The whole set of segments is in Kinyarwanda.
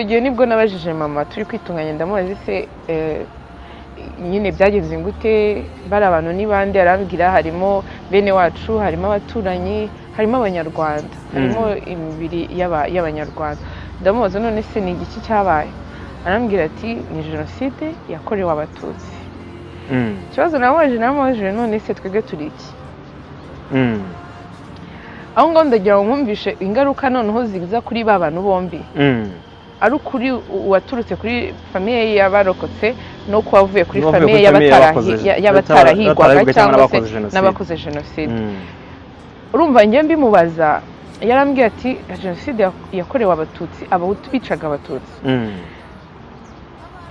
Igihe nibwo nabajije mama turi kwitunganya ndamubaza se nyine byagenze gute bari abantu n'ibandi arambwira harimo bene wacu harimo abaturanyi harimo abanyarwanda harimo imibiri y'abanyarwanda ndamubaza none se ni igiki cyabaye arambwira ati ni jenoside yakorewe abatutsi ikibazo namubajije none se twebwe turi iki aho ngaho ndagira ngo nkumvishe ingaruka noneho ziza kuri ba bantu bombi ari ukuri waturutse kuri famiye y'abarokotse no kuba wavuye kuri famiye y'abatarahigwaga cyangwa se n'abakoze jenoside urumva njye mbimubaza yarambwiye ati jenoside yakorewe abatutsi abahutu bicaga abatutsi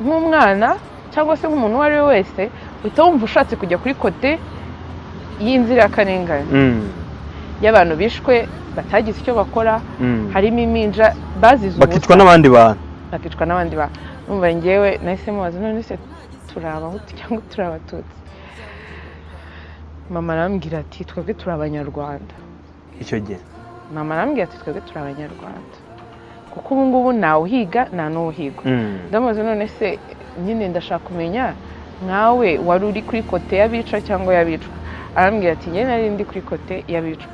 nk'umwana cyangwa se nk'umuntu uwo ari we wese uhita wumva ushatse kujya kuri kote y'inzirakarengane y'abantu bishwe batagize icyo bakora harimo iminja bazize bakicwa n'abandi bantu numva njyewe nahise mubaza none se turi abahutu cyangwa turi abatutsi mama arambwira ati twebwe turi abanyarwanda icyo gihe mama arambwira ati twebwe turi abanyarwanda kuko ubu ngubu ntawe uhiga nta n'uhigwa ndamubaza none se nyine ndashaka kumenya nkawe wari uri kuri kote y'abica cyangwa y'abicwa arambwira ati njye nari ndi kuri kote y'abicwa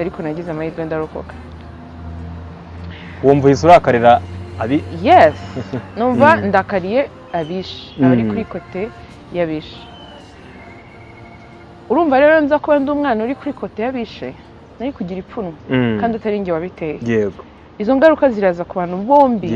ariko nagize amahirwe ndarokoka wumva uhise urakarira abi yes numva ndakariye abishe abari kuri kote y'abishe urumva rero nza kuba ndi umwana uri kuri kote y'abishe nari kugira ipfunwe kandi atari njye wabiteye yego izo ngaruka ziraza ku bantu bombi